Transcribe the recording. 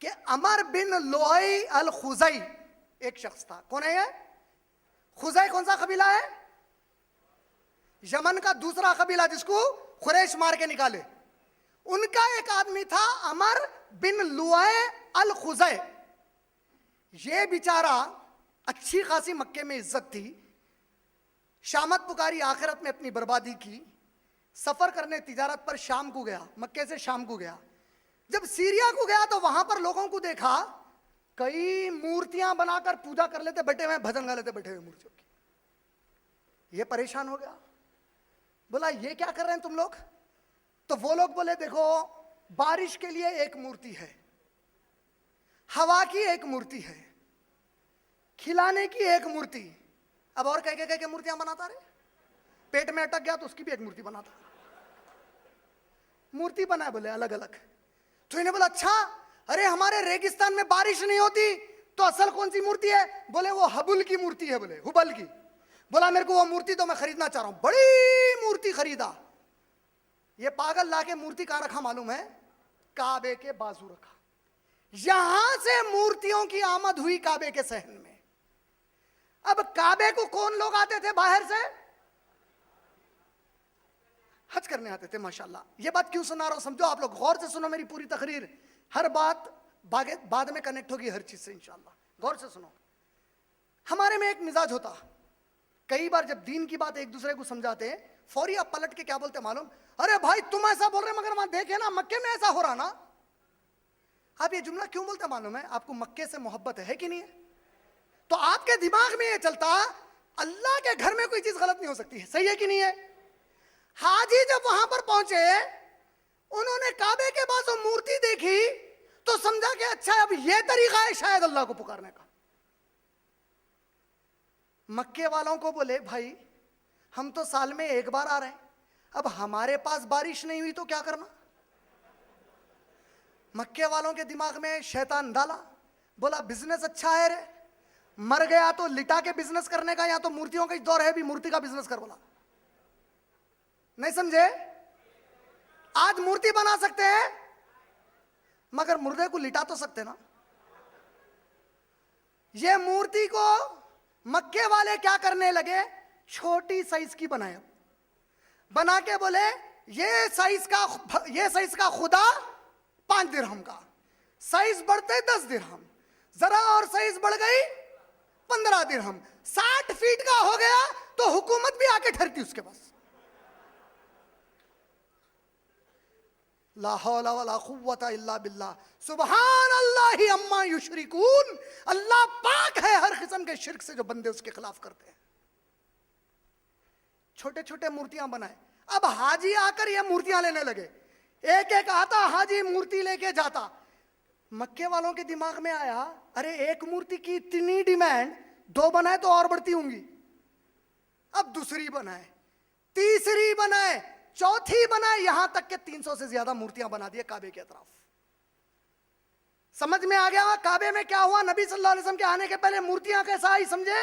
कि अमर बिन लुहई अल खुजई एक शख्स था। कौन है ये? खुजई कौन सा कबीला है? यमन का दूसरा कबीला जिसको कुरैश मार के निकाले, उनका एक आदमी था अमर बिन लुहई अल खुजई। ये बेचारा अच्छी खासी मक्के में इज्जत थी, शामत पुकारी, आखिरत में अपनी बर्बादी की। सफर करने तिजारत पर शाम को गया, मक्के से शाम को गया। जब सीरिया को गया तो वहां पर लोगों को देखा कई मूर्तियां बनाकर पूजा कर लेते बैठे हुए, भजन गा लेते बैठे हुए मूर्तियों की। ये परेशान हो गया, बोला ये क्या कर रहे हैं तुम लोग? तो वो लोग बोले देखो, बारिश के लिए एक मूर्ति है, हवा की एक मूर्ति है, खिलाने की एक मूर्ति। अब और कह के मूर्तियां बनाता रहे, पेट में अटक गया तो उसकी भी एक मूर्ति बनाता। मूर्ति बनाए बोले अलग अलग। तो इन्हें बोला अच्छा, अरे हमारे रेगिस्तान में बारिश नहीं होती तो असल कौन सी मूर्ति है? बोले वो हबुल की मूर्ति है, बोले हुबल की। बोला मेरे को वो मूर्ति तो मैं खरीदना चाह रहा हूं। बड़ी मूर्ति खरीदा। ये पागल लाके मूर्ति कहां रखा मालूम है? काबे के बाजू रखा। यहां से मूर्तियों की आमद हुई काबे के सहन में। अब काबे को कौन लोग आते थे बाहर से? हज करने आते थे माशाल्लाह। ये बात क्यों सुना रहा हूं समझो आप लोग, गौर से सुनो मेरी पूरी तकरीर। हर बात बाद में कनेक्ट होगी हर चीज से इंशाल्लाह, गौर से सुनो। हमारे में एक मिजाज होता, कई बार जब दीन की बात एक दूसरे को समझाते हैं, फौरी आप पलट के क्या बोलते मालूम? अरे भाई तुम ऐसा बोल रहे मगर वहां देखे ना मक्के में ऐसा हो रहा ना। आप ये जुमला क्यों बोलते मालूम है? आपको मक्के से मोहब्बत है कि नहीं है? तो आपके दिमाग में ये चलता अल्लाह के घर में कोई चीज गलत नहीं हो सकती है, सही है कि नहीं है? हाजी जब वहां पर पहुंचे, उन्होंने काबे के पास वो मूर्ति देखी तो समझा कि अच्छा अब ये तरीका है शायद अल्लाह को पुकारने का। मक्के वालों को बोले भाई हम तो साल में एक बार आ रहे हैं, अब हमारे पास बारिश नहीं हुई तो क्या करना? मक्के वालों के दिमाग में शैतान डाला, बोला बिजनेस अच्छा है रे, मर गया तो लिटा के बिजनेस करने का, या तो मूर्तियों का दौर है भी मूर्ति का बिजनेस कर। बोला नहीं समझे? आज मूर्ति बना सकते हैं मगर मुर्दे को लिटा तो सकते ना। ये मूर्ति को मक्के वाले क्या करने लगे? छोटी साइज की बनाए, बना के बोले ये साइज का खुदा 5 दिरहम का, साइज बढ़ते 10 दिरहम, जरा और साइज बढ़ गई 15 दिरहम, 60 फीट का हो गया तो हुकूमत भी आके ठहरती उसके पास। ला हौला वला कुव्वता इल्ला बिल्लाह, सुबहान अल्लाहि अम्मा युशरिकून। अल्लाह पाक है हर किस्म के शिर्क से जो बंदे उसके खिलाफ करते हैं। छोटे छोटे मूर्तियां बनाए। अब हाजी आकर ये मूर्तियां लेने लगे, एक एक आता हाजी मूर्ति लेके जाता। मक्के वालों के दिमाग में आया अरे एक मूर्ति की इतनी डिमांड, 2 बनाए तो और बढ़ती होंगी। अब दूसरी बनाए, तीसरी बनाए, चौथी बनाए, यहां तक के 300 से ज्यादा मूर्तियां बना दिए काबे के अतराफ। समझ में आ गया काबे में क्या हुआ? नबी सल्लल्लाहु अलैहि वसल्लम के आने के पहले मूर्तियां कैसा आई समझे?